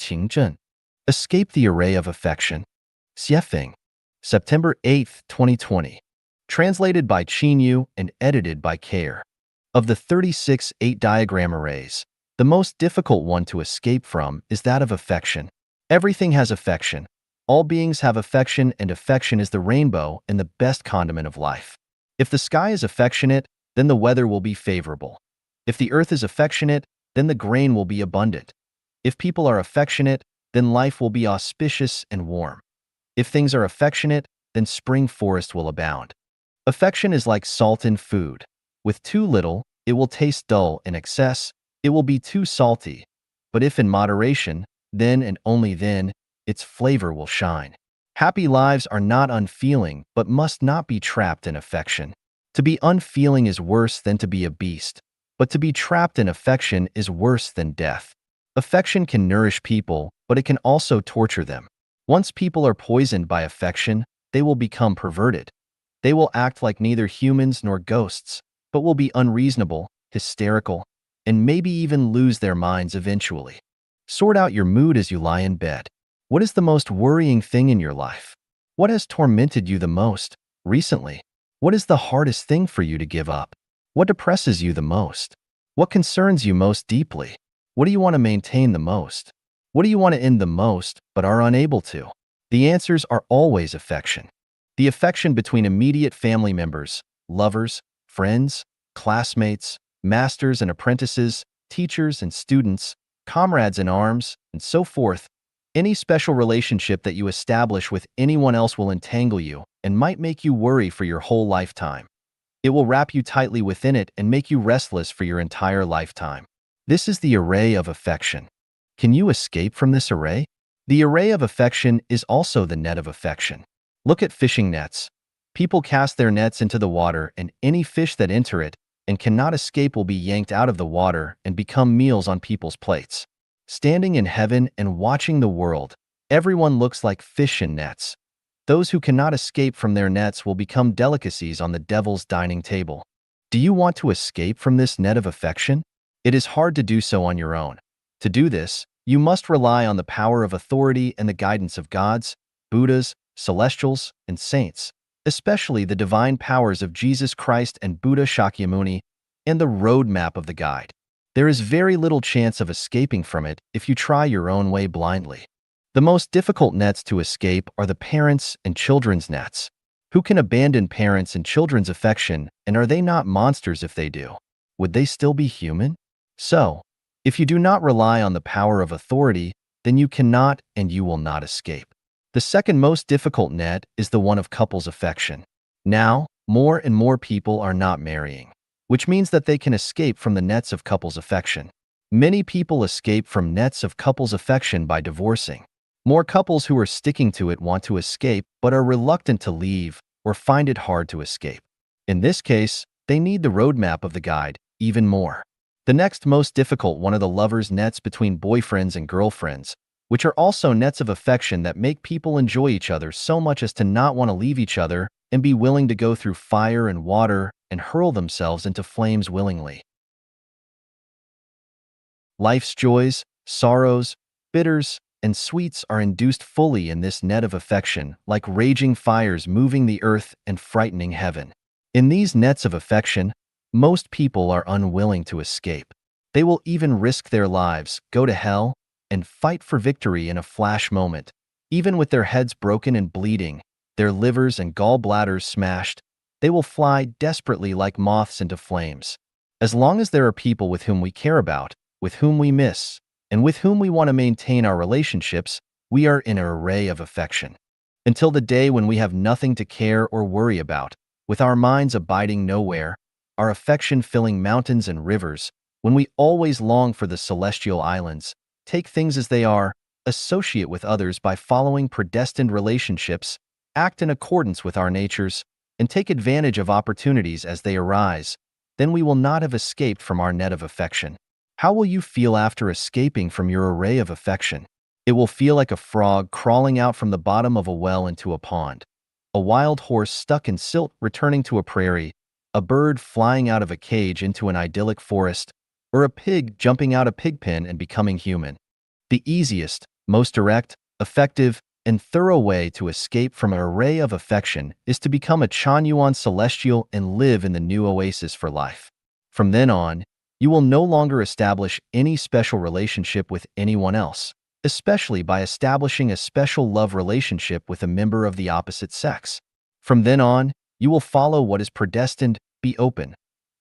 情阵. Escape the array of affection. Xiefeng, September 8, 2020. Translated by Qin Yu and edited by Care. Of the 36 8-diagram arrays, the most difficult one to escape from is that of affection. Everything has affection. All beings have affection, and affection is the rainbow and the best condiment of life. If the sky is affectionate, then the weather will be favorable. If the earth is affectionate, then the grain will be abundant. If people are affectionate, then life will be auspicious and warm. If things are affectionate, then spring forest will abound. Affection is like salt in food. With too little, it will taste dull. In excess, it will be too salty. But if in moderation, then and only then, its flavor will shine. Happy lives are not unfeeling, but must not be trapped in affection. To be unfeeling is worse than to be a beast, but to be trapped in affection is worse than death. Affection can nourish people, but it can also torture them. Once people are poisoned by affection, they will become perverted. They will act like neither humans nor ghosts, but will be unreasonable, hysterical, and maybe even lose their minds eventually. Sort out your mood as you lie in bed. What is the most worrying thing in your life? What has tormented you the most recently? What is the hardest thing for you to give up? What depresses you the most? What concerns you most deeply? What do you want to maintain the most? What do you want to end the most but are unable to? The answers are always affection. The affection between immediate family members, lovers, friends, classmates, masters and apprentices, teachers and students, comrades in arms, and so forth. Any special relationship that you establish with anyone else will entangle you and might make you worry for your whole lifetime. It will wrap you tightly within it and make you restless for your entire lifetime. This is the array of affection. Can you escape from this array? The array of affection is also the net of affection. Look at fishing nets. People cast their nets into the water, and any fish that enter it and cannot escape will be yanked out of the water and become meals on people's plates. Standing in heaven and watching the world, everyone looks like fish in nets. Those who cannot escape from their nets will become delicacies on the devil's dining table. Do you want to escape from this net of affection? It is hard to do so on your own. To do this, you must rely on the power of authority and the guidance of gods, Buddhas, celestials, and saints, especially the divine powers of Jesus Christ and Buddha Shakyamuni, and the roadmap of the guide. There is very little chance of escaping from it if you try your own way blindly. The most difficult nets to escape are the parents' and children's nets. Who can abandon parents' and children's affection, and are they not monsters if they do? Would they still be human? So, if you do not rely on the power of authority, then you cannot and you will not escape. The second most difficult net is the one of couples' affection. Now, more and more people are not marrying, which means that they can escape from the nets of couples' affection. Many people escape from nets of couples' affection by divorcing. More couples who are sticking to it want to escape but are reluctant to leave or find it hard to escape. In this case, they need the roadmap of the guide even more. The next most difficult one are the lovers' nets between boyfriends and girlfriends, which are also nets of affection that make people enjoy each other so much as to not want to leave each other and be willing to go through fire and water and hurl themselves into flames willingly. Life's joys, sorrows, bitters, and sweets are induced fully in this net of affection, like raging fires moving the earth and frightening heaven. In these nets of affection, most people are unwilling to escape. They will even risk their lives, go to hell, and fight for victory in a flash moment. Even with their heads broken and bleeding, their livers and gallbladders smashed, they will fly desperately like moths into flames. As long as there are people with whom we care about, with whom we miss, and with whom we want to maintain our relationships, we are in an array of affection. Until the day when we have nothing to care or worry about, with our minds abiding nowhere, our affection filling mountains and rivers, when we always long for the celestial islands, take things as they are, associate with others by following predestined relationships, act in accordance with our natures, and take advantage of opportunities as they arise, then we will not have escaped from our net of affection. How will you feel after escaping from your array of affection? It will feel like a frog crawling out from the bottom of a well into a pond, a wild horse stuck in silt returning to a prairie, a bird flying out of a cage into an idyllic forest, or a pig jumping out a pig pen and becoming human. The easiest, Most direct, effective, and thorough way to escape from an array of affection is to become a Chanyuan celestial and live in the new oasis for life. From then on, you will no longer establish any special relationship with anyone else, especially by establishing a special love relationship with a member of the opposite sex. From then on, you will follow what is predestined, be open,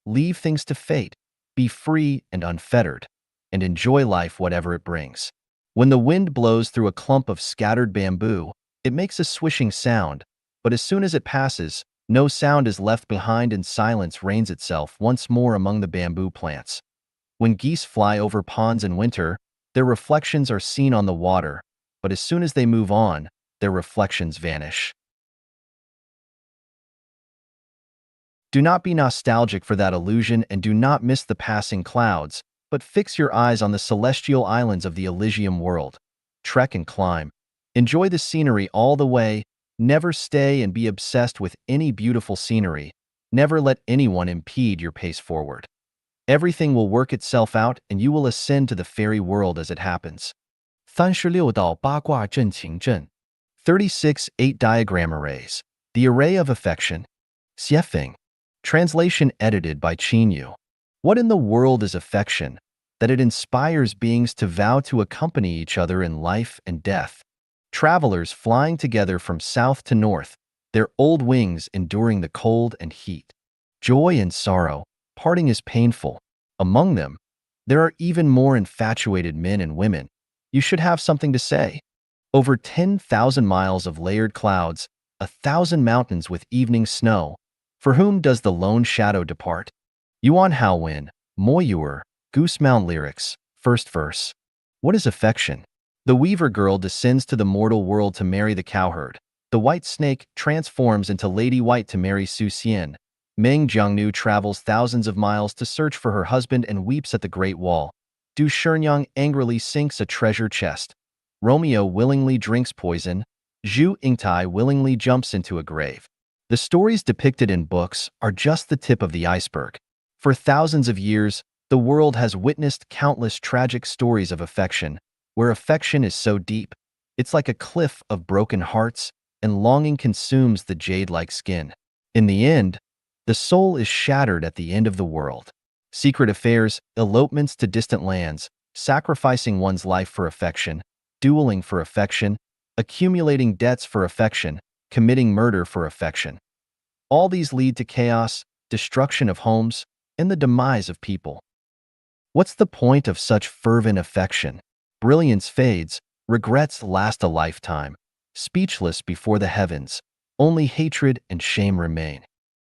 leave things to fate, be free and unfettered, and enjoy life whatever it brings. When the wind blows through a clump of scattered bamboo, it makes a swishing sound, but as soon as it passes, no sound is left behind and silence reigns itself once more among the bamboo plants. When geese fly over ponds in winter, their reflections are seen on the water, but as soon as they move on, their reflections vanish. Do not be nostalgic for that illusion and do not miss the passing clouds, but fix your eyes on the celestial islands of the Elysium world. Trek and climb. Enjoy the scenery all the way. Never stay and be obsessed with any beautiful scenery. Never let anyone impede your pace forward. Everything will work itself out and you will ascend to the fairy world as it happens. 36道八卦阵情阵 36 8 diagram arrays. The array of affection. Xiefeng. Translation edited by Qin Yu. What in the world is affection? That it inspires beings to vow to accompany each other in life and death. Travelers flying together from south to north, their old wings enduring the cold and heat. Joy and sorrow, parting is painful. Among them, there are even more infatuated men and women. You should have something to say. Over 10,000 miles of layered clouds, 1,000 mountains with evening snow. For whom does the lone shadow depart? Yuan Haowen, Moyuer, Goose Mound Lyrics, first verse. What is affection? The weaver girl descends to the mortal world to marry the cowherd. The white snake transforms into Lady White to marry Su Xian. Meng Jiangnu travels thousands of miles to search for her husband and weeps at the Great Wall. Du Shenyang angrily sinks a treasure chest. Romeo willingly drinks poison. Zhu Yingtai willingly jumps into a grave. The stories depicted in books are just the tip of the iceberg. For thousands of years, the world has witnessed countless tragic stories of affection, where affection is so deep, it's like a cliff of broken hearts, and longing consumes the jade-like skin. In the end, the soul is shattered at the end of the world. Secret affairs, elopements to distant lands, sacrificing one's life for affection, dueling for affection, accumulating debts for affection, committing murder for affection. All these lead to chaos, destruction of homes, and the demise of people. What's the point of such fervent affection? Brilliance fades, regrets last a lifetime. Speechless before the heavens, only hatred and shame remain.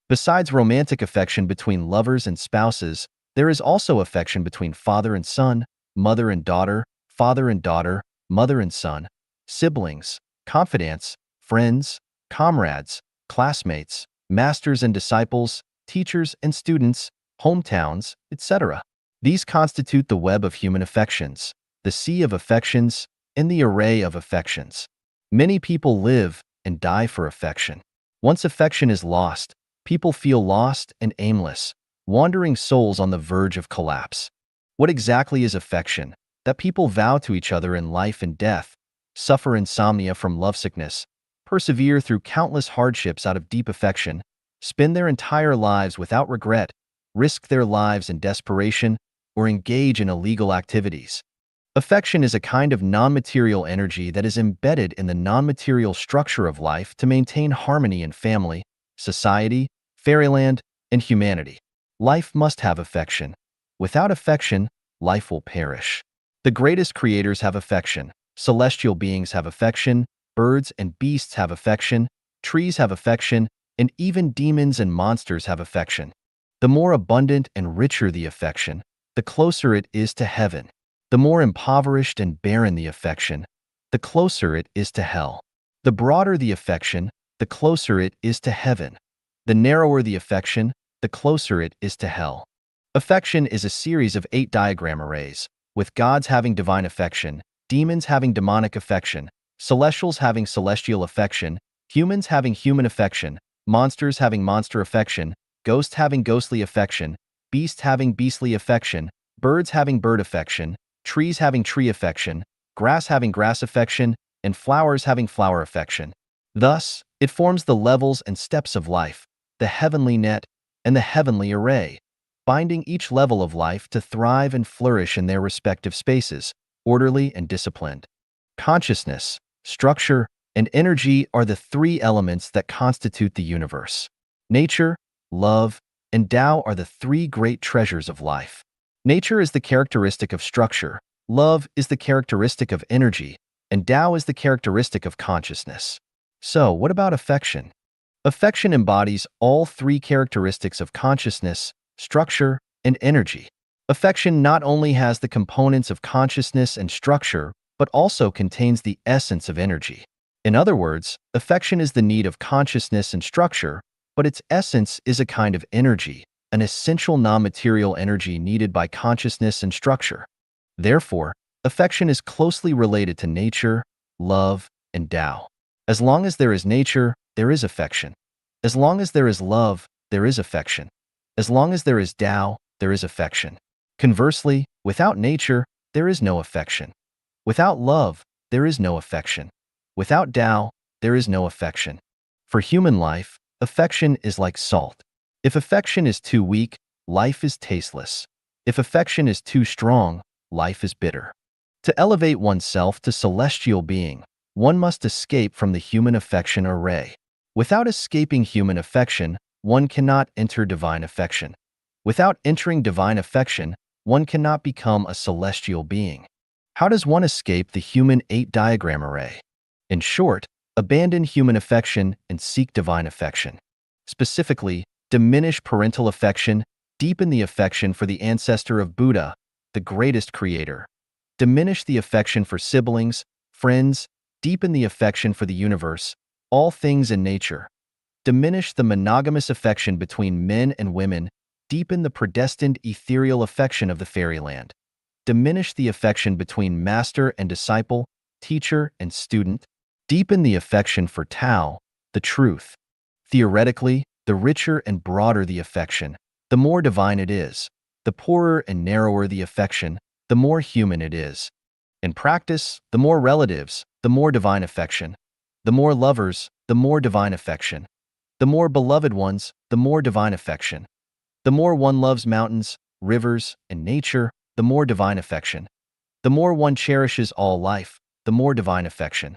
Besides romantic affection between lovers and spouses, there is also affection between father and son, mother and daughter, father and daughter, mother and son, siblings, confidants, friends, comrades, classmates, masters and disciples, teachers and students, hometowns, etc. These constitute the web of human affections, the sea of affections, and the array of affections. Many people live and die for affection. Once affection is lost, people feel lost and aimless, wandering souls on the verge of collapse. What exactly is affection? That people vow to each other in life and death, suffer insomnia from lovesickness, persevere through countless hardships out of deep affection, spend their entire lives without regret, risk their lives in desperation, or engage in illegal activities. Affection is a kind of non-material energy that is embedded in the non-material structure of life to maintain harmony in family, society, fairyland, and humanity. Life must have affection. Without affection, life will perish. The greatest creators have affection. Celestial beings have affection. Birds and beasts have affection. Trees have affection. And even demons and monsters have affection. The more abundant and richer the affection, the closer it is to heaven. The more impoverished and barren the affection, the closer it is to hell. The broader the affection, the closer it is to heaven. The narrower the affection, the closer it is to hell. Affection is a series of 8 diagram arrays, with gods having divine affection, demons having demonic affection, celestials having celestial affection, humans having human affection, monsters having monster affection, ghosts having ghostly affection, beasts having beastly affection, birds having bird affection, trees having tree affection, grass having grass affection, and flowers having flower affection. Thus, it forms the levels and steps of life, the heavenly net and the heavenly array, binding each level of life to thrive and flourish in their respective spaces, orderly and disciplined. Consciousness, structure, and energy are the three elements that constitute the universe. Nature, love, and Tao are the three great treasures of life. Nature is the characteristic of structure, love is the characteristic of energy, and Tao is the characteristic of consciousness. So, what about affection? Affection embodies all three characteristics of consciousness, structure, and energy. Affection not only has the components of consciousness and structure, but also contains the essence of energy. In other words, affection is the need of consciousness and structure, but its essence is a kind of energy, an essential non-material energy needed by consciousness and structure. Therefore, affection is closely related to nature, love, and Tao. As long as there is nature, there is affection. As long as there is love, there is affection. As long as there is Tao, there is affection. Conversely, without nature, there is no affection. Without love, there is no affection. Without Tao, there is no affection. For human life, affection is like salt. If affection is too weak, life is tasteless. If affection is too strong, life is bitter. To elevate oneself to celestial being, one must escape from the human affection array. Without escaping human affection, one cannot enter divine affection. Without entering divine affection, one cannot become a celestial being. How does one escape the human 8-diagram array? In short, abandon human affection and seek divine affection. Specifically, diminish parental affection, deepen the affection for the ancestor of Buddha, the greatest creator. Diminish the affection for siblings, friends, deepen the affection for the universe, all things in nature. Diminish the monogamous affection between men and women, deepen the predestined ethereal affection of the fairyland. Diminish the affection between master and disciple, teacher and student. Deepen the affection for Tao, the truth. Theoretically, the richer and broader the affection, the more divine it is. The poorer and narrower the affection, the more human it is. In practice, the more relatives, the more divine affection. The more lovers, the more divine affection. The more beloved ones, the more divine affection. The more one loves mountains, rivers, and nature, the more divine affection. The more one cherishes all life, the more divine affection.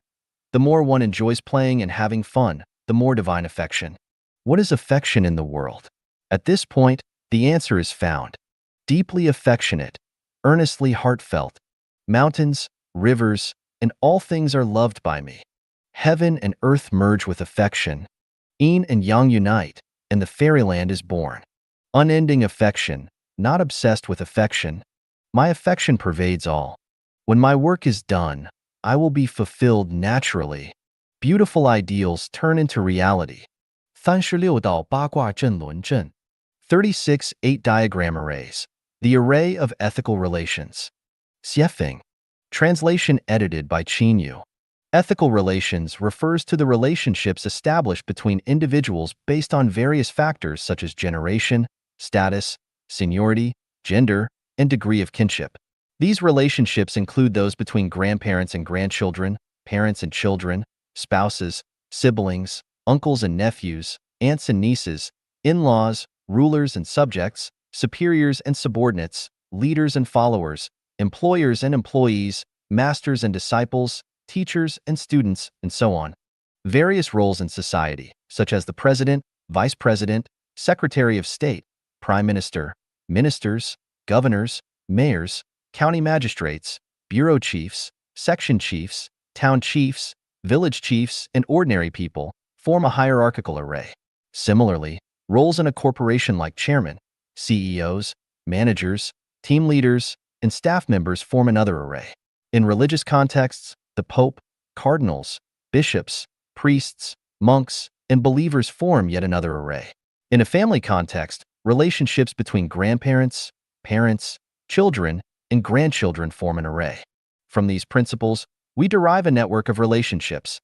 The more one enjoys playing and having fun, the more divine affection. What is affection in the world? At this point, the answer is found. Deeply affectionate, earnestly heartfelt. Mountains, rivers, and all things are loved by me. Heaven and earth merge with affection. Yin and yang unite, and the fairyland is born. Unending affection, not obsessed with affection. My affection pervades all. When my work is done, I will be fulfilled naturally. Beautiful ideals turn into reality. 36道八卦阵轮阵 36 8-diagram arrays. The array of ethical relations. Xiefeng. Translation edited by Qin Yu. Ethical relations refers to the relationships established between individuals based on various factors such as generation, status, seniority, gender, and degree of kinship. These relationships include those between grandparents and grandchildren, parents and children, spouses, siblings, uncles and nephews, aunts and nieces, in-laws, rulers and subjects, superiors and subordinates, leaders and followers, employers and employees, masters and disciples, teachers and students, and so on. Various roles in society, such as the president, vice president, secretary of state, prime minister, ministers, governors, mayors, county magistrates, bureau chiefs, section chiefs, town chiefs, village chiefs, and ordinary people form a hierarchical array. Similarly, roles in a corporation like chairman, CEOs, managers, team leaders, and staff members form another array. In religious contexts, the Pope, cardinals, bishops, priests, monks, and believers form yet another array. In a family context, relationships between grandparents, parents, children, and grandchildren form an array. From these principles, we derive a network of relationships.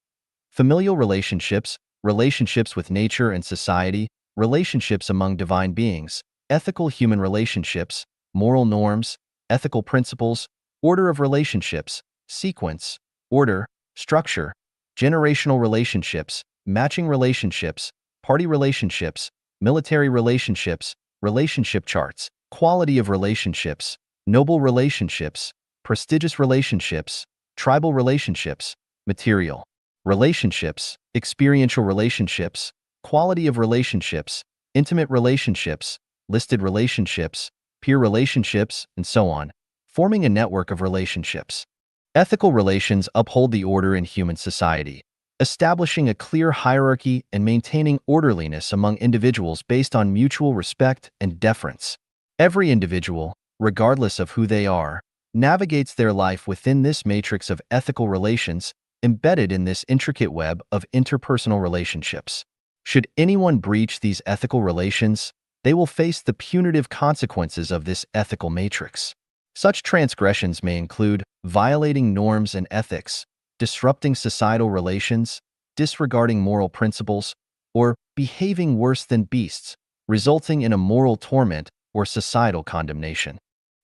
Familial relationships, relationships with nature and society, relationships among divine beings, ethical human relationships, moral norms, ethical principles, order of relationships, sequence, order, structure, generational relationships, matching relationships, party relationships, military relationships, relationship charts, quality of relationships, noble relationships, prestigious relationships, tribal relationships, material relationships, experiential relationships, quality of relationships, intimate relationships, listed relationships, peer relationships, and so on, forming a network of relationships. Ethical relations uphold the order in human society, establishing a clear hierarchy and maintaining orderliness among individuals based on mutual respect and deference. Every individual, regardless of who they are, navigates their life within this matrix of ethical relations embedded in this intricate web of interpersonal relationships. Should anyone breach these ethical relations, they will face the punitive consequences of this ethical matrix. Such transgressions may include violating norms and ethics, disrupting societal relations, disregarding moral principles, or behaving worse than beasts, resulting in a moral torment or societal condemnation.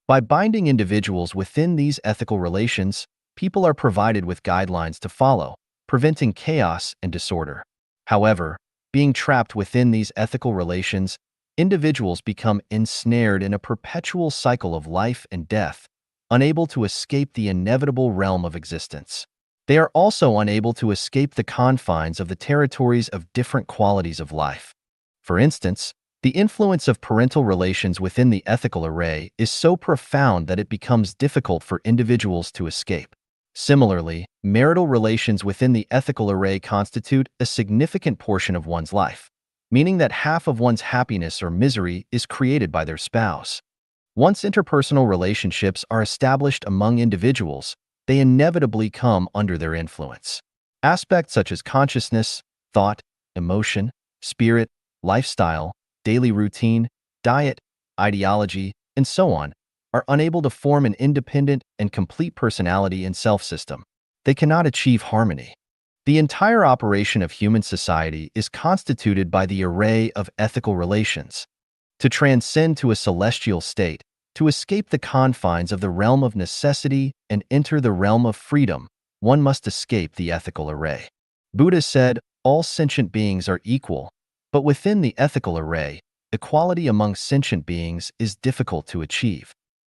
By binding individuals within these ethical relations, people are provided with guidelines to follow, preventing chaos and disorder. However, being trapped within these ethical relations, individuals become ensnared in a perpetual cycle of life and death, unable to escape the inevitable realm of existence. They are also unable to escape the confines of the territories of different qualities of life. For instance, the influence of parental relations within the ethical array is so profound that it becomes difficult for individuals to escape. Similarly, marital relations within the ethical array constitute a significant portion of one's life, meaning that half of one's happiness or misery is created by their spouse. Once interpersonal relationships are established among individuals, they inevitably come under their influence. Aspects such as consciousness, thought, emotion, spirit, lifestyle, daily routine, diet, ideology, and so on, are unable to form an independent and complete personality and self-system. They cannot achieve harmony. The entire operation of human society is constituted by the array of ethical relations. To transcend to a celestial state, to escape the confines of the realm of necessity and enter the realm of freedom, one must escape the ethical array. Buddha said, all sentient beings are equal, but within the ethical array, equality among sentient beings is difficult to achieve.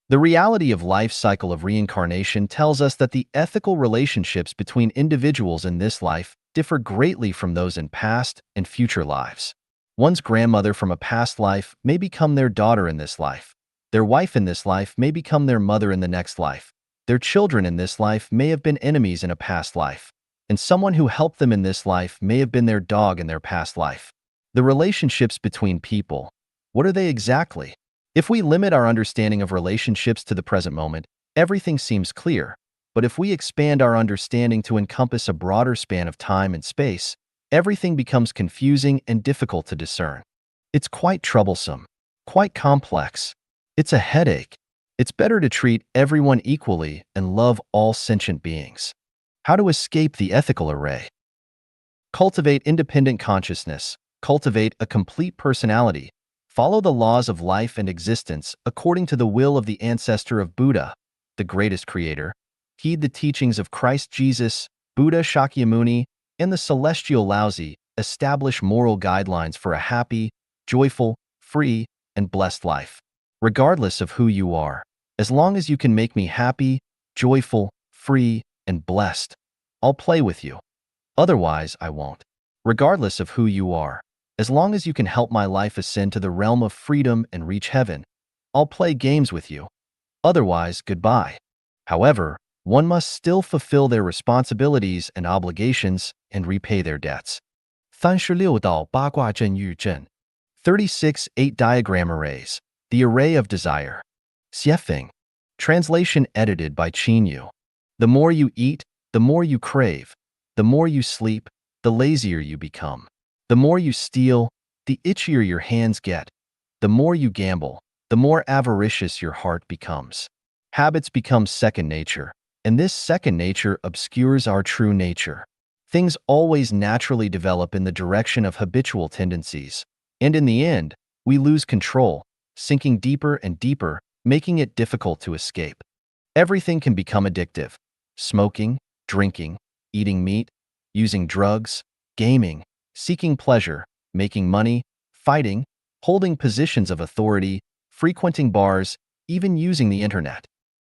The reality of life cycle of reincarnation tells us that the ethical relationships between individuals in this life differ greatly from those in past and future lives. One's grandmother from a past life may become their daughter in this life. Their wife in this life may become their mother in the next life. Their children in this life may have been enemies in a past life. And someone who helped them in this life may have been their dog in their past life. The relationships between people, what are they exactly? If we limit our understanding of relationships to the present moment, everything seems clear. But if we expand our understanding to encompass a broader span of time and space, everything becomes confusing and difficult to discern. It's quite troublesome, quite complex. It's a headache. It's better to treat everyone equally and love all sentient beings. How to escape the ethical array? Cultivate independent consciousness. Cultivate a complete personality. Follow the laws of life and existence according to the will of the ancestor of Buddha, the greatest creator. Heed the teachings of Christ Jesus, Buddha Shakyamuni, and the celestial Laozi. Establish moral guidelines for a happy, joyful, free, and blessed life. Regardless of who you are, as long as you can make me happy, joyful, free, and blessed, I'll play with you. Otherwise, I won't. Regardless of who you are, as long as you can help my life ascend to the realm of freedom and reach heaven, I'll play games with you. Otherwise, goodbye. However, one must still fulfill their responsibilities and obligations and repay their debts. 36道八卦阵喻阵 36 8 diagram arrays. The array of desire. Xiefeng. Translation edited by Qin Yu. The more you eat, the more you crave. The more you sleep, the lazier you become. The more you steal, the itchier your hands get. The more you gamble, the more avaricious your heart becomes. Habits become second nature, and this second nature obscures our true nature. Things always naturally develop in the direction of habitual tendencies, and in the end, we lose control, sinking deeper and deeper, making it difficult to escape. Everything can become addictive. smoking, drinking, eating meat, using drugs, gaming, seeking pleasure, making money, fighting, holding positions of authority, frequenting bars, even using the internet.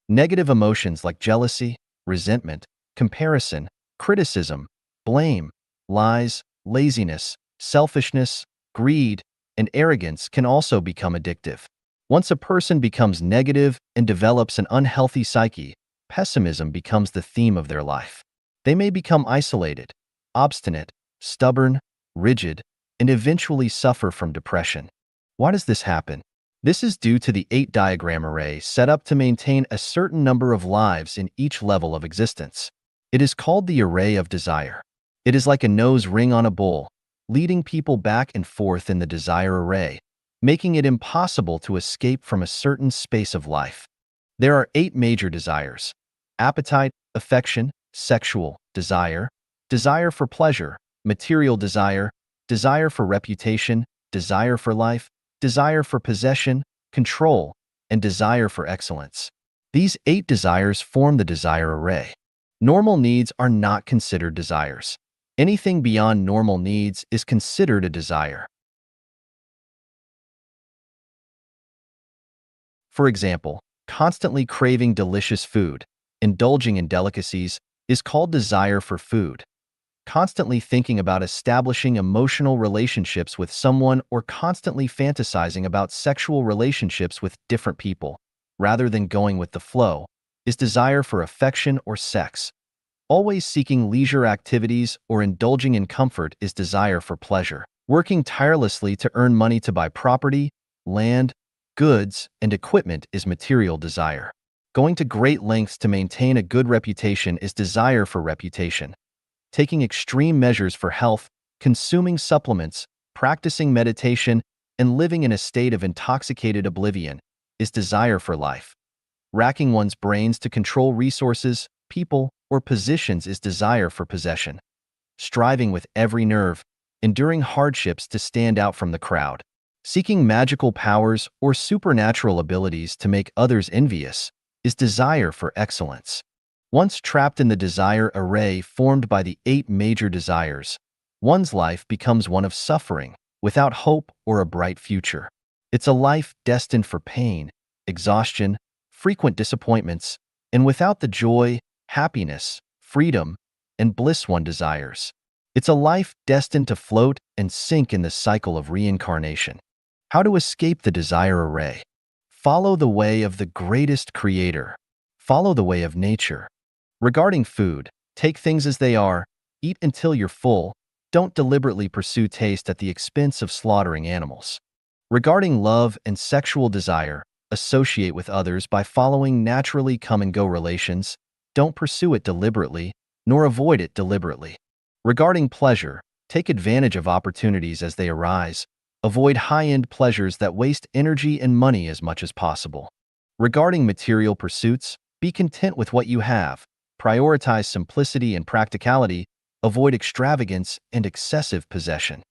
Negative emotions like jealousy, resentment, comparison, criticism, blame, lies, laziness, selfishness, greed, and arrogance can also become addictive. Once a person becomes negative and develops an unhealthy psyche, pessimism becomes the theme of their life. They may become isolated, obstinate, stubborn, rigid, and eventually suffer from depression. Why does this happen? This is due to the 8-diagram array set up to maintain a certain number of lives in each level of existence. It is called the array of desire. It is like a nose ring on a bull, leading people back and forth in the desire array, making it impossible to escape from a certain space of life. There are 8 major desires: appetite, affection, sexual, desire, desire for pleasure, material desire, desire for reputation, desire for life, desire for possession, control, and desire for excellence. These 8 desires form the desire array. Normal needs are not considered desires. Anything beyond normal needs is considered a desire. For example, constantly craving delicious food, indulging in delicacies, is called desire for food. Constantly thinking about establishing emotional relationships with someone or constantly fantasizing about sexual relationships with different people, rather than going with the flow, is desire for affection or sex. Always seeking leisure activities or indulging in comfort is desire for pleasure. Working tirelessly to earn money to buy property, land, goods, and equipment is material desire. Going to great lengths to maintain a good reputation is desire for reputation. Taking extreme measures for health, consuming supplements, practicing meditation, and living in a state of intoxicated oblivion is desire for life. Racking one's brains to control resources, people, or positions is desire for possession. Striving with every nerve, enduring hardships to stand out from the crowd. Seeking magical powers or supernatural abilities to make others envious is desire for excellence. Once trapped in the desire array formed by the 8 major desires, one's life becomes one of suffering, without hope or a bright future. It's a life destined for pain, exhaustion, frequent disappointments, and without the joy, happiness, freedom, and bliss one desires. It's a life destined to float and sink in the cycle of reincarnation. How to escape the desire array? Follow the way of the greatest creator. Follow the way of nature. Regarding food, take things as they are, eat until you're full, don't deliberately pursue taste at the expense of slaughtering animals. Regarding love and sexual desire, associate with others by following naturally come-and-go relations, don't pursue it deliberately, nor avoid it deliberately. Regarding pleasure, take advantage of opportunities as they arise, avoid high-end pleasures that waste energy and money as much as possible. Regarding material pursuits, be content with what you have. Prioritize simplicity and practicality, avoid extravagance and excessive possession.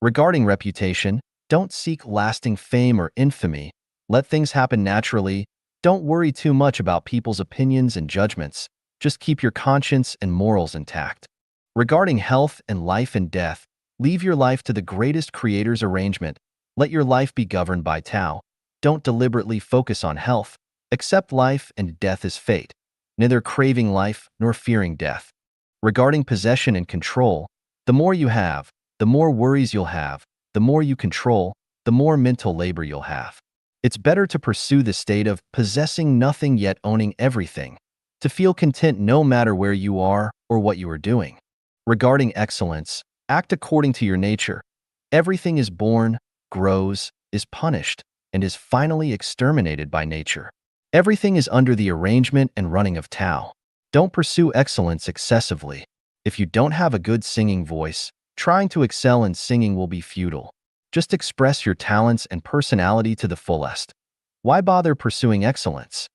Regarding reputation, don't seek lasting fame or infamy. Let things happen naturally. Don't worry too much about people's opinions and judgments. Just keep your conscience and morals intact. Regarding health and life and death, leave your life to the greatest creator's arrangement. Let your life be governed by Tao. Don't deliberately focus on health. Accept life and death as fate, neither craving life nor fearing death. Regarding possession and control, the more you have, the more worries you'll have. The more you control, the more mental labor you'll have. It's better to pursue the state of possessing nothing yet owning everything, to feel content no matter where you are or what you are doing. Regarding excellence, act according to your nature. Everything is born, grows, is punished, and is finally exterminated by nature. Everything is under the arrangement and running of Tao. Don't pursue excellence excessively. If you don't have a good singing voice, trying to excel in singing will be futile. Just express your talents and personality to the fullest. Why bother pursuing excellence?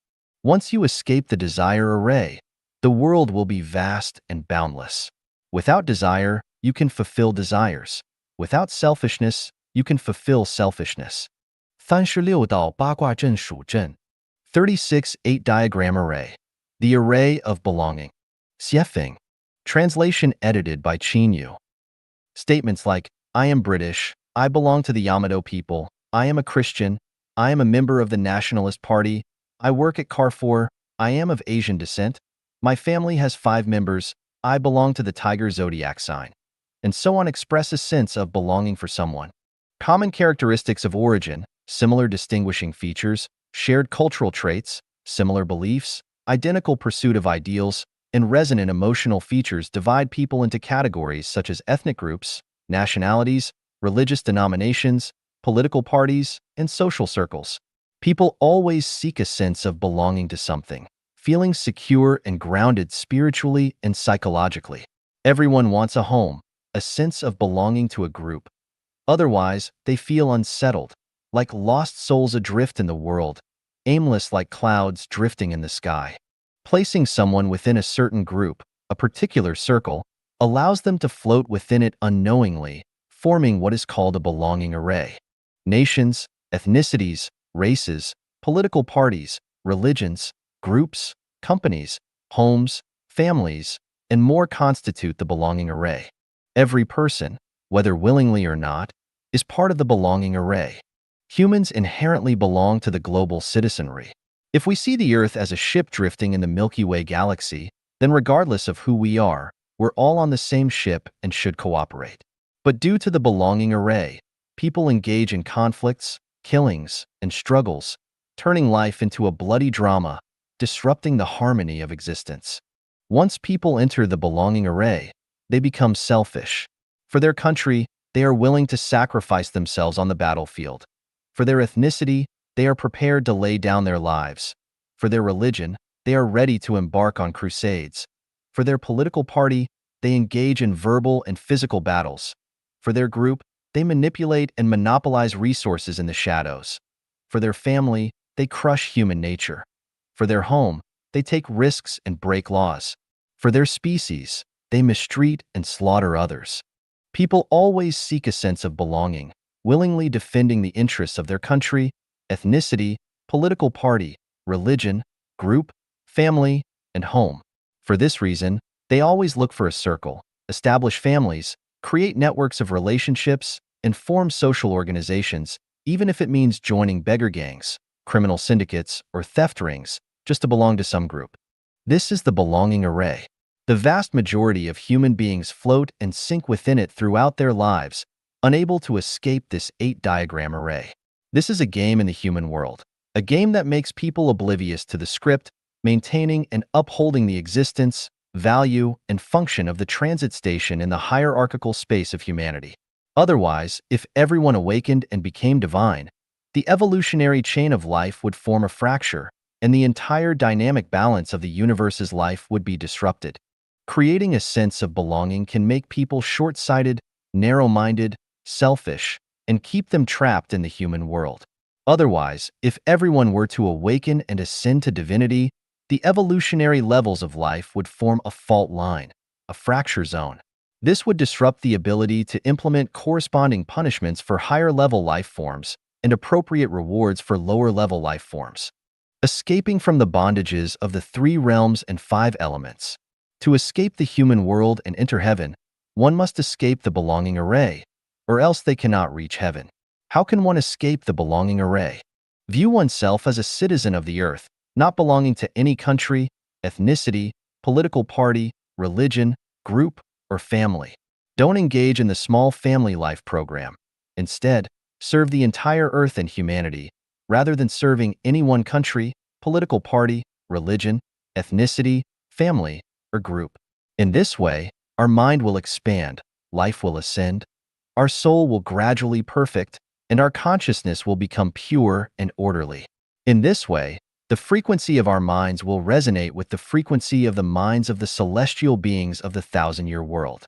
Once you escape the desire array, the world will be vast and boundless. Without desire, you can fulfill desires. Without selfishness, you can fulfill selfishness. 36道八卦阵数阵 36 8-diagram array. The array of belonging. Xiefeng. Translation edited by Qin Yu. Statements like, I am British, I belong to the Yamato people, I am a Christian, I am a member of the Nationalist Party, I work at Carrefour, I am of Asian descent, my family has 5 members, I belong to the Tiger zodiac sign, and so on express a sense of belonging for someone. Common characteristics of origin, similar distinguishing features, shared cultural traits, similar beliefs, identical pursuit of ideals, and resonant emotional features divide people into categories such as ethnic groups, nationalities, religious denominations, political parties, and social circles. People always seek a sense of belonging to something, feeling secure and grounded spiritually and psychologically. Everyone wants a home, a sense of belonging to a group. Otherwise, they feel unsettled, like lost souls adrift in the world, aimless like clouds drifting in the sky. Placing someone within a certain group, a particular circle, allows them to float within it unknowingly, forming what is called a belonging array. Nations, ethnicities, races, political parties, religions, groups, companies, homes, families, and more constitute the belonging array. Every person, whether willingly or not, is part of the belonging array. Humans inherently belong to the global citizenry. If we see the Earth as a ship drifting in the Milky Way galaxy, then regardless of who we are, we're all on the same ship and should cooperate. But due to the belonging array, people engage in conflicts, killings, and struggles, turning life into a bloody drama, disrupting the harmony of existence. Once people enter the belonging array, they become selfish. For their country, they are willing to sacrifice themselves on the battlefield. For their ethnicity, they are prepared to lay down their lives. For their religion, they are ready to embark on crusades. For their political party, they engage in verbal and physical battles. For their group, they manipulate and monopolize resources in the shadows. For their family, they crush human nature. For their home, they take risks and break laws. For their species, they mistreat and slaughter others. People always seek a sense of belonging, willingly defending the interests of their country, ethnicity, political party, religion, group, family, and home. For this reason, they always look for a circle, establish families, create networks of relationships, and form social organizations, even if it means joining beggar gangs, criminal syndicates, or theft rings, just to belong to some group. This is the belonging array. The vast majority of human beings float and sink within it throughout their lives, unable to escape this 8-diagram array. This is a game in the human world, a game that makes people oblivious to the script, maintaining and upholding the existence, value, and function of the transit station in the hierarchical space of humanity. Otherwise, if everyone awakened and became divine, the evolutionary chain of life would form a fracture, and the entire dynamic balance of the universe's life would be disrupted. Creating a sense of belonging can make people short-sighted, narrow-minded, selfish, and keep them trapped in the human world. Otherwise, if everyone were to awaken and ascend to divinity, the evolutionary levels of life would form a fault line, a fracture zone. This would disrupt the ability to implement corresponding punishments for higher-level life forms and appropriate rewards for lower-level life forms. Escaping from the bondages of the 3 realms and 5 elements. To escape the human world and enter heaven, one must escape the belonging array, or else they cannot reach heaven. How can one escape the belonging array? View oneself as a citizen of the earth, not belonging to any country, ethnicity, political party, religion, group, or family. Don't engage in the small family life program. Instead, serve the entire earth and humanity, rather than serving any one country, political party, religion, ethnicity, family, or group. In this way, our mind will expand, life will ascend, our soul will gradually perfect, and our consciousness will become pure and orderly. In this way, the frequency of our minds will resonate with the frequency of the minds of the celestial beings of the 1,000-year world.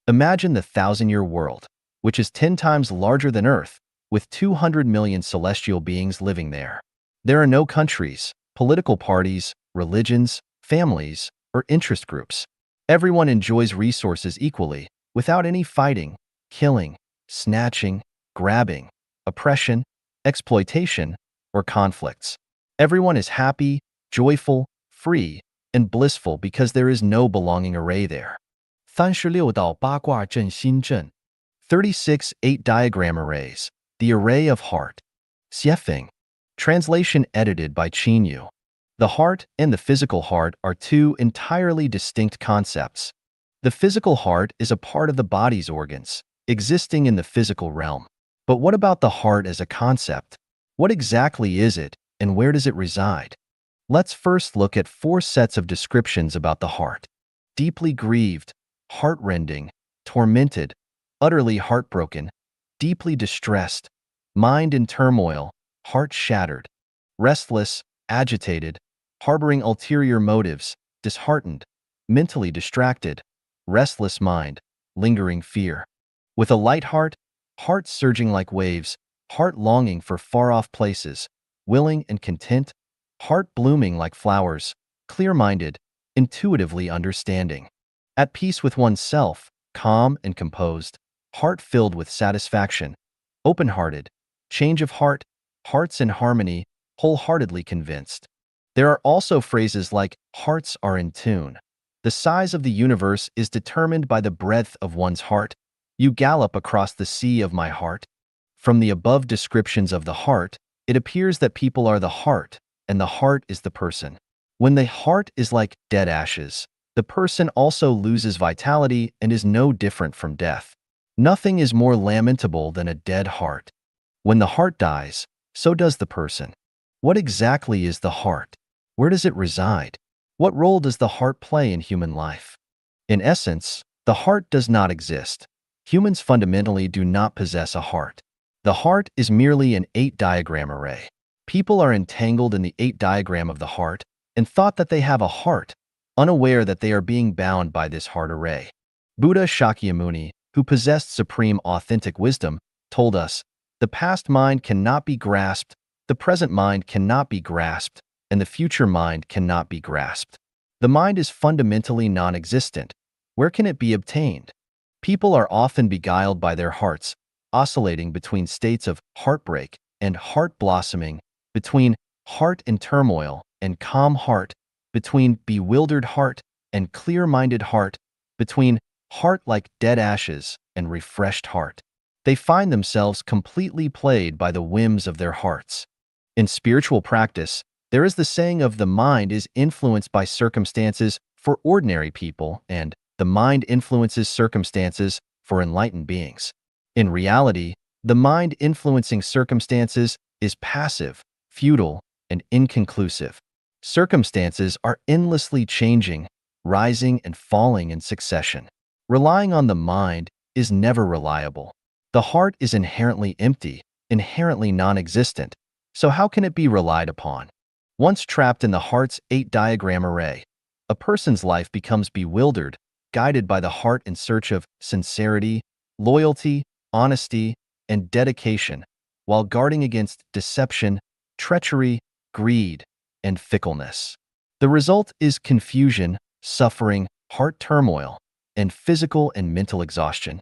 Imagine the 1,000-year world, which is 10 times larger than Earth, with 200 million celestial beings living there. There are no countries, political parties, religions, families, or interest groups. Everyone enjoys resources equally, without any fighting, killing, snatching, grabbing, oppression, exploitation, or conflicts. Everyone is happy, joyful, free, and blissful because there is no belonging array there. 36道八卦阵心阵 36 8-diagram arrays, the array of heart. Xiefeng. Translation edited by Qin Yu. The heart and the physical heart are two entirely distinct concepts. The physical heart is a part of the body's organs, existing in the physical realm. But what about the heart as a concept? What exactly is it, and where does it reside? Let's first look at 4 sets of descriptions about the heart. Deeply grieved, heart-rending, tormented, utterly heartbroken, deeply distressed, mind in turmoil, heart shattered, restless, agitated, harboring ulterior motives, disheartened, mentally distracted, restless mind, lingering fear. With a light heart, heart surging like waves, heart longing for far-off places, willing and content, heart blooming like flowers, clear-minded, intuitively understanding. At peace with oneself, calm and composed, heart filled with satisfaction, open-hearted, change of heart, hearts in harmony, wholeheartedly convinced. There are also phrases like, hearts are in tune. The size of the universe is determined by the breadth of one's heart. You gallop across the sea of my heart. From the above descriptions of the heart, it appears that people are the heart, and the heart is the person. When the heart is like dead ashes, the person also loses vitality and is no different from death. Nothing is more lamentable than a dead heart. When the heart dies, so does the person. What exactly is the heart? Where does it reside? What role does the heart play in human life? In essence, the heart does not exist. Humans fundamentally do not possess a heart. The heart is merely an 8-diagram array. People are entangled in the 8-diagram of the heart and thought that they have a heart, unaware that they are being bound by this heart array. Buddha Shakyamuni, who possessed supreme authentic wisdom, told us, the past mind cannot be grasped, the present mind cannot be grasped, and the future mind cannot be grasped. The mind is fundamentally non-existent. Where can it be obtained? People are often beguiled by their hearts, oscillating between states of heartbreak and heart blossoming, between heart in turmoil and calm heart, between bewildered heart and clear-minded heart, between heart like dead ashes and refreshed heart. They find themselves completely played by the whims of their hearts. In spiritual practice, there is the saying of the mind is influenced by circumstances for ordinary people and the mind influences circumstances for enlightened beings. In reality, the mind influencing circumstances is passive, futile, and inconclusive. Circumstances are endlessly changing, rising and falling in succession. Relying on the mind is never reliable. The heart is inherently empty, inherently non-existent, so how can it be relied upon? Once trapped in the heart's 8-diagram array, a person's life becomes bewildered, guided by the heart in search of sincerity, loyalty, honesty, and dedication, while guarding against deception, treachery, greed, and fickleness. The result is confusion, suffering, heart turmoil, and physical and mental exhaustion.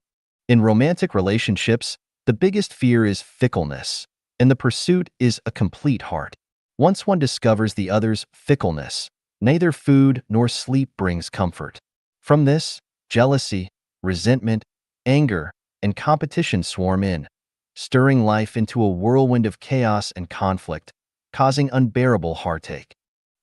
In romantic relationships, the biggest fear is fickleness, and the pursuit is a complete heart. Once one discovers the other's fickleness, neither food nor sleep brings comfort. From this, jealousy, resentment, anger, and competition swarm in, stirring life into a whirlwind of chaos and conflict, causing unbearable heartache.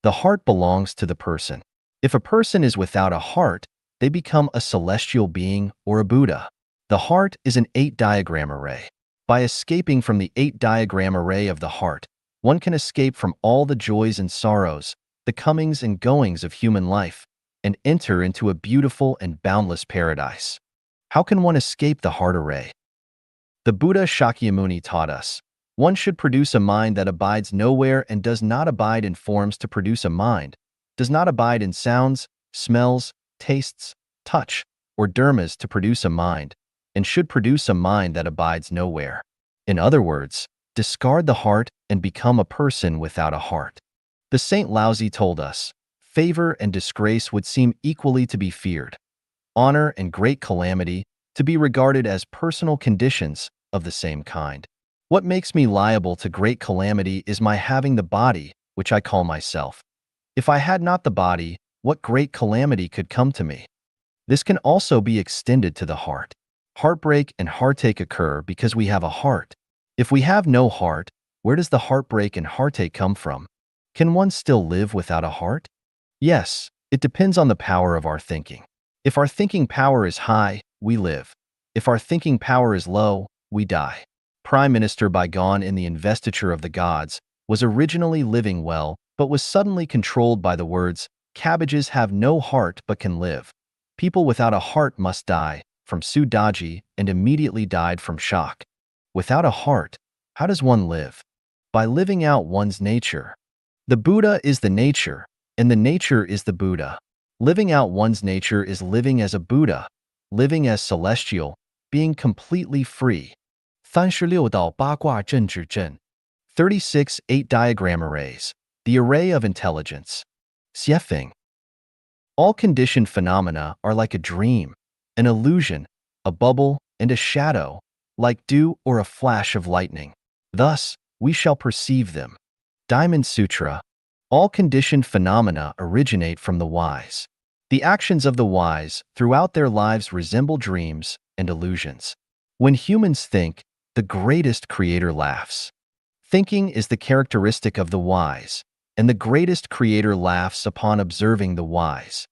The heart belongs to the person. If a person is without a heart, they become a celestial being or a Buddha. The heart is an 8-diagram array. By escaping from the 8-diagram array of the heart, one can escape from all the joys and sorrows, the comings and goings of human life, and enter into a beautiful and boundless paradise. How can one escape the heart array? The Buddha Shakyamuni taught us, one should produce a mind that abides nowhere and does not abide in forms to produce a mind, does not abide in sounds, smells, tastes, touch, or dharmas to produce a mind, and should produce a mind that abides nowhere. In other words, discard the heart and become a person without a heart. The Saint Laozi told us, favor and disgrace would seem equally to be feared, honor and great calamity to be regarded as personal conditions of the same kind. What makes me liable to great calamity is my having the body, which I call myself. If I had not the body, what great calamity could come to me? This can also be extended to the heart. Heartbreak and heartache occur because we have a heart. If we have no heart, where does the heartbreak and heartache come from? Can one still live without a heart? Yes, it depends on the power of our thinking. If our thinking power is high, we live. If our thinking power is low, we die. Prime Minister Baigon in the Investiture of the Gods was originally living well, but was suddenly controlled by the words, "Cabbages have no heart but can live. People without a heart must die," from Su Daji, and immediately died from shock. Without a heart, how does one live? By living out one's nature. The Buddha is the nature, and the nature is the Buddha. Living out one's nature is living as a Buddha, living as celestial, being completely free. 36道八卦阵之阵 36 8 diagram arrays, the array of intelligence. Xiefeng. All conditioned phenomena are like a dream, an illusion, a bubble, and a shadow, like dew or a flash of lightning. Thus, we shall perceive them. Diamond Sutra. All conditioned phenomena originate from the wise. The actions of the wise throughout their lives resemble dreams and illusions. When humans think, the greatest creator laughs. Thinking is the characteristic of the wise, and the greatest creator laughs upon observing the wise.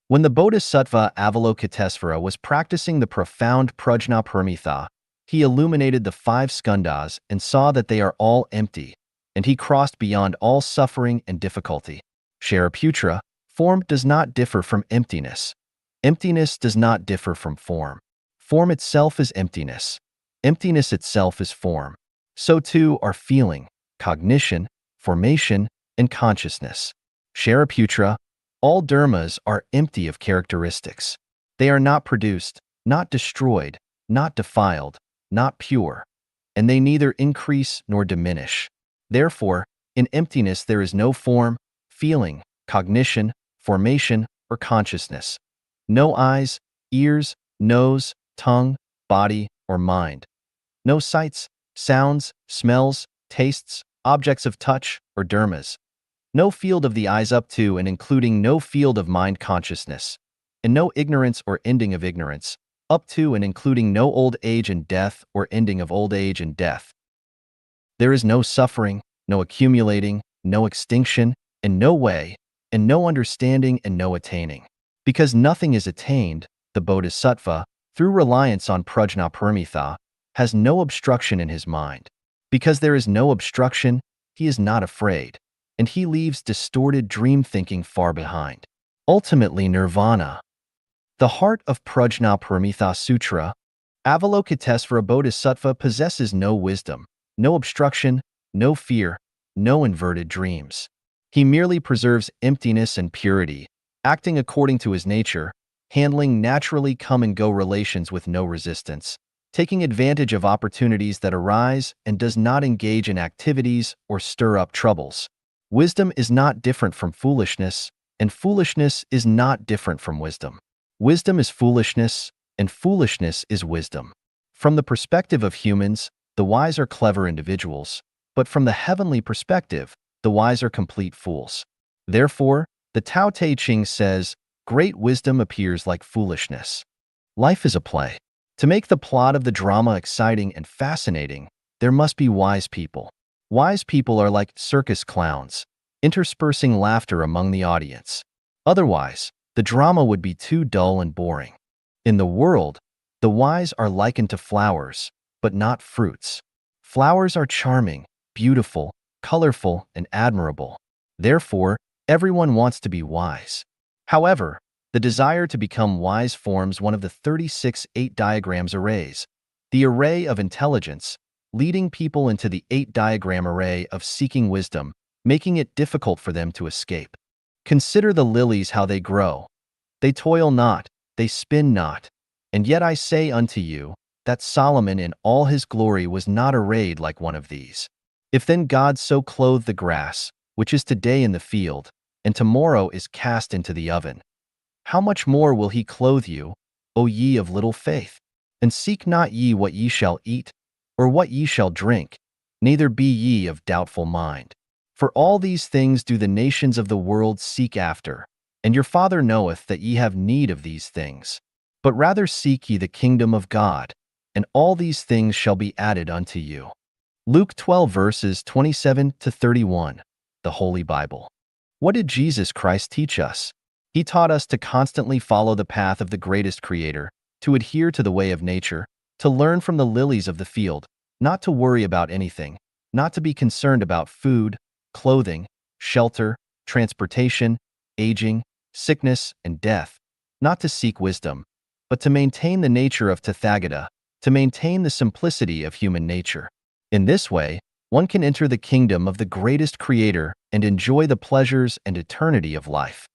When the Bodhisattva Avalokitesvara was practicing the profound Prajnaparamita, he illuminated the 5 skandhas and saw that they are all empty, and he crossed beyond all suffering and difficulty. Shariputra, form does not differ from emptiness. Emptiness does not differ from form. Form itself is emptiness. Emptiness itself is form. So too are feeling, cognition, formation, and consciousness. Shariputra, all dharmas are empty of characteristics. They are not produced, not destroyed, not defiled, not pure, and they neither increase nor diminish. Therefore, in emptiness there is no form, feeling, cognition, formation, or consciousness. No eyes, ears, nose, tongue, body, or mind. No sights, sounds, smells, tastes, objects of touch, or dharmas. No field of the eyes up to and including no field of mind consciousness. And no ignorance or ending of ignorance, up to and including no old age and death or ending of old age and death. There is no suffering, no accumulating, no extinction, and no way, and no understanding and no attaining. Because nothing is attained, the Bodhisattva, through reliance on Prajnaparamita, has no obstruction in his mind. Because there is no obstruction, he is not afraid, and he leaves distorted dream thinking far behind. Ultimately, nirvana. The heart of Prajnaparamita Sutra, Avalokitesvara Bodhisattva possesses no wisdom, no obstruction, no fear, no inverted dreams. He merely preserves emptiness and purity, acting according to his nature, handling naturally come-and-go relations with no resistance, taking advantage of opportunities that arise and does not engage in activities or stir up troubles. Wisdom is not different from foolishness, and foolishness is not different from wisdom. Wisdom is foolishness, and foolishness is wisdom. From the perspective of humans, the wise are clever individuals, but from the heavenly perspective, the wise are complete fools. Therefore, the Tao Te Ching says, great wisdom appears like foolishness. Life is a play. To make the plot of the drama exciting and fascinating, there must be wise people. Wise people are like circus clowns, interspersing laughter among the audience. Otherwise, the drama would be too dull and boring. In the world, the wise are likened to flowers, but not fruits. Flowers are charming, beautiful, colorful, and admirable. Therefore, everyone wants to be wise. However, the desire to become wise forms one of the 36 8 diagrams arrays, the array of intelligence, leading people into the 8 diagram array of seeking wisdom, making it difficult for them to escape. Consider the lilies how they grow. They toil not, they spin not. And yet I say unto you, that Solomon in all his glory was not arrayed like one of these. If then God so clothe the grass, which is today in the field, and tomorrow is cast into the oven, how much more will he clothe you, O ye of little faith? And seek not ye what ye shall eat, or what ye shall drink, neither be ye of doubtful mind. For all these things do the nations of the world seek after, And your Father knoweth that ye have need of these things. But rather seek ye the kingdom of God, and all these things shall be added unto you. Luke 12 verses 27 to 31, the Holy Bible. What did Jesus Christ teach us? He taught us to constantly follow the path of the greatest Creator, to adhere to the way of nature, to learn from the lilies of the field, not to worry about anything, not to be concerned about food, clothing, shelter, transportation, aging, sickness, and death, not to seek wisdom, but to maintain the nature of Tathagata, to maintain the simplicity of human nature. In this way, one can enter the kingdom of the greatest Creator and enjoy the pleasures and eternity of life.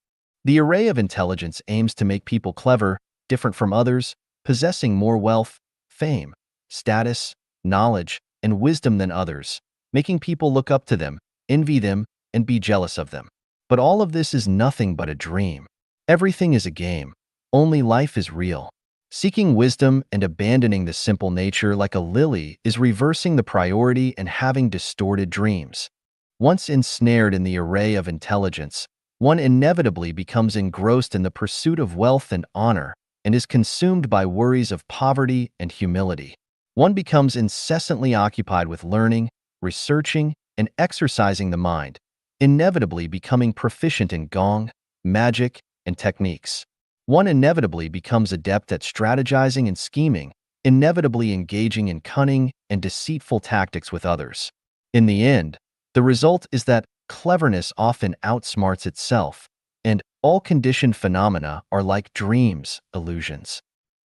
The array of intelligence aims to make people clever, different from others, possessing more wealth, fame, status, knowledge, and wisdom than others, making people look up to them, envy them, and be jealous of them. But all of this is nothing but a dream. Everything is a game. Only life is real. Seeking wisdom and abandoning the simple nature like a lily is reversing the priority and having distorted dreams. Once ensnared in the array of intelligence, one inevitably becomes engrossed in the pursuit of wealth and honor and is consumed by worries of poverty and humility. One becomes incessantly occupied with learning, researching, and exercising the mind, inevitably becoming proficient in gong, magic, and techniques. One inevitably becomes adept at strategizing and scheming, inevitably engaging in cunning and deceitful tactics with others. In the end, the result is that cleverness often outsmarts itself, and all conditioned phenomena are like dreams, illusions.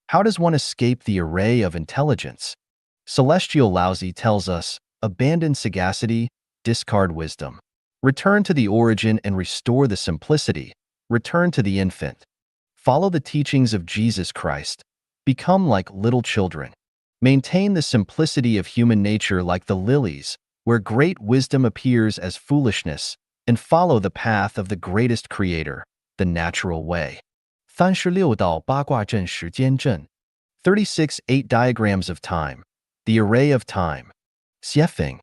How does one escape the array of intelligence? Celestial Laozi tells us, abandon sagacity, discard wisdom. Return to the origin and restore the simplicity. Return to the infant. Follow the teachings of Jesus Christ. Become like little children. Maintain the simplicity of human nature like the lilies, where great wisdom appears as foolishness, and follow the path of the greatest Creator, the natural way. 36道八卦阵时间阵 36 8 Diagrams of Time. The Array of Time. Xiefeng.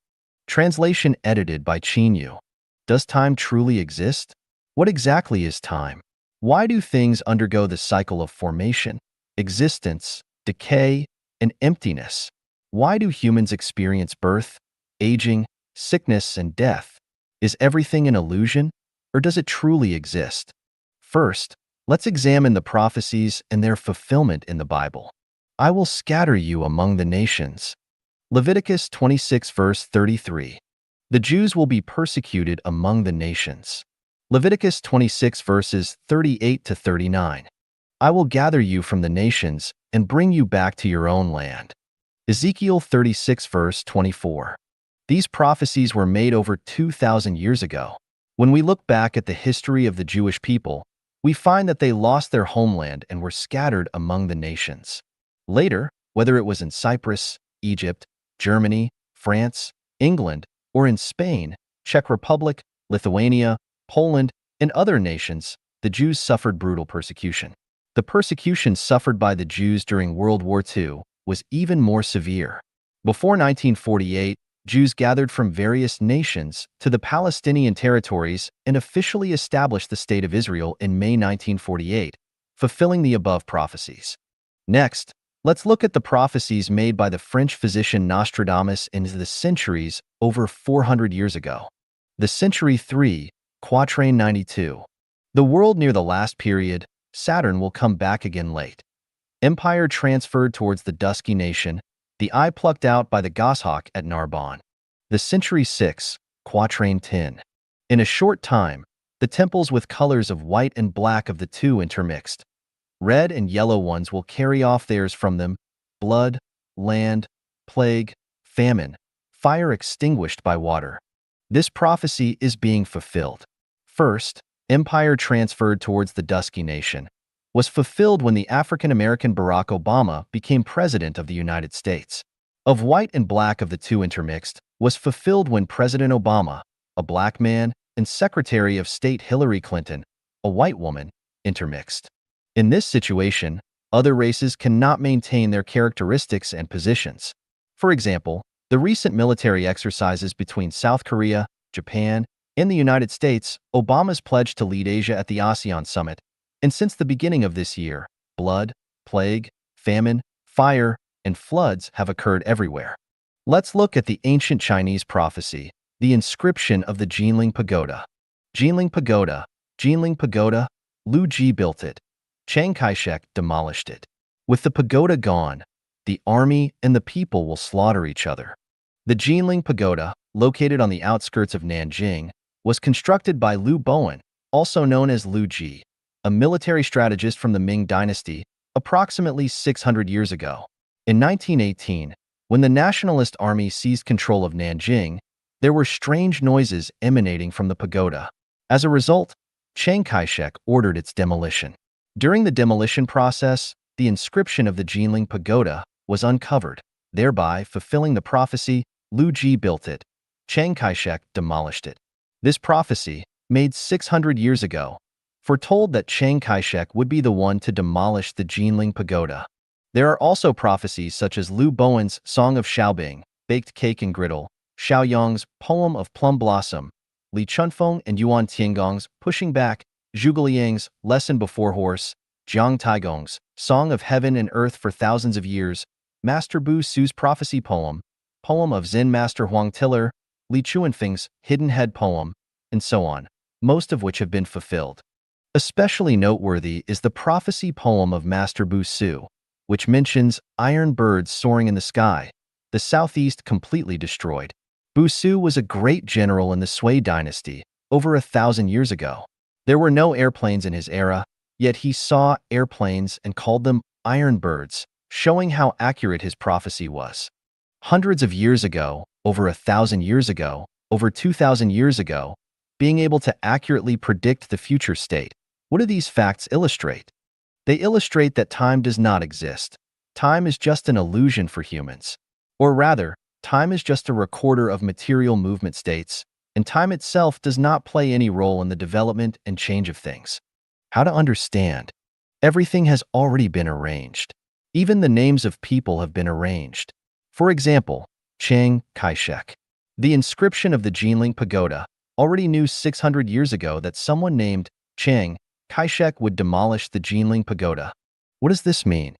Translation edited by Qin Yu. Does time truly exist? What exactly is time? Why do things undergo the cycle of formation, existence, decay, and emptiness? Why do humans experience birth, aging, sickness, and death? Is everything an illusion, or does it truly exist? First, let's examine the prophecies and their fulfillment in the Bible. I will scatter you among the nations. Leviticus 26 verse 33. The Jews will be persecuted among the nations. Leviticus 26 verses 38 to 39. I will gather you from the nations and bring you back to your own land. Ezekiel 36 verse 24. These prophecies were made over 2,000 years ago. When we look back at the history of the Jewish people, we find that they lost their homeland and were scattered among the nations. Later, whether it was in Cyprus, Egypt, Germany, France, England, or in Spain, Czech Republic, Lithuania, Poland, and other nations, the Jews suffered brutal persecution. The persecution suffered by the Jews during World War II was even more severe. Before 1948, Jews gathered from various nations to the Palestinian territories and officially established the State of Israel in May 1948, fulfilling the above prophecies. Next, let's look at the prophecies made by the French physician Nostradamus in the centuries over 400 years ago. The Century 3, Quatrain 92. The world near the last period, Saturn will come back again late. Empire transferred towards the dusky nation, the eye plucked out by the goshawk at Narbonne. The Century 6, Quatrain 10. In a short time, the temples with colors of white and black of the two intermixed. Red and yellow ones will carry off theirs from them, blood, land, plague, famine, fire extinguished by water. This prophecy is being fulfilled. First, empire transferred towards the dusky nation was fulfilled when the African-American Barack Obama became president of the United States. Of white and black of the two intermixed was fulfilled when President Obama, a black man, and Secretary of State Hillary Clinton, a white woman, intermixed. In this situation, other races cannot maintain their characteristics and positions. For example, the recent military exercises between South Korea, Japan, In the United States, Obama's pledged to lead Asia at the ASEAN summit, and since the beginning of this year, blood, plague, famine, fire, and floods have occurred everywhere. Let's look at the ancient Chinese prophecy, the inscription of the Jinling Pagoda. Jinling Pagoda, Jinling Pagoda, Lu Ji built it. Chiang Kai-shek demolished it. With the pagoda gone, the army and the people will slaughter each other. The Jinling Pagoda, located on the outskirts of Nanjing, was constructed by Liu Bowen, also known as Lu Ji, a military strategist from the Ming Dynasty, approximately 600 years ago. In 1918, when the Nationalist Army seized control of Nanjing, there were strange noises emanating from the pagoda. As a result, Chiang Kai-shek ordered its demolition. During the demolition process, the inscription of the Jinling Pagoda was uncovered, thereby fulfilling the prophecy. Lu Ji built it. Chiang Kai-shek demolished it. This prophecy, made 600 years ago, foretold that Chiang Kai-shek would be the one to demolish the Jinling Pagoda. There are also prophecies such as Liu Bowen's Song of Xiaobing, Baked Cake and Griddle, Xiao Yong's Poem of Plum Blossom, Li Chunfeng and Yuan Tiangong's Pushing Back, Zhuge Liang's Lesson Before Horse, Jiang Taigong's Song of Heaven and Earth for Thousands of Years, Master Bu Su's Prophecy Poem, Poem of Zen Master Huang Tiller, Li Chuanfeng's Hidden Head Poem, and so on, most of which have been fulfilled. Especially noteworthy is the prophecy poem of Master Bu Su, which mentions iron birds soaring in the sky, the southeast completely destroyed. Bu Su was a great general in the Sui dynasty, over 1,000 years ago. There were no airplanes in his era, yet he saw airplanes and called them iron birds, showing how accurate his prophecy was. Hundreds of years ago, over 1,000 years ago, over 2,000 years ago, being able to accurately predict the future state. What do these facts illustrate? They illustrate that time does not exist. Time is just an illusion for humans. Or rather, time is just a recorder of material movement states, and time itself does not play any role in the development and change of things. How to understand? Everything has already been arranged. Even the names of people have been arranged. For example, Chiang Kai-shek. The inscription of the Jinling Pagoda already knew 600 years ago that someone named Chiang Kai-shek would demolish the Jinling Pagoda. What does this mean?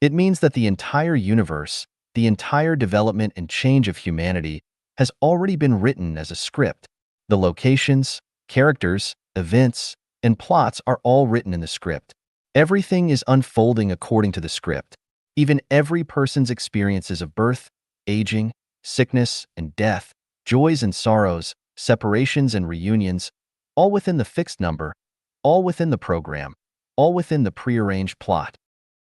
It means that the entire universe, the entire development and change of humanity has already been written as a script. The locations, characters, events, and plots are all written in the script. Everything is unfolding according to the script. Even every person's experiences of birth, aging, sickness and death, joys and sorrows, separations and reunions, all within the fixed number, all within the program, all within the prearranged plot.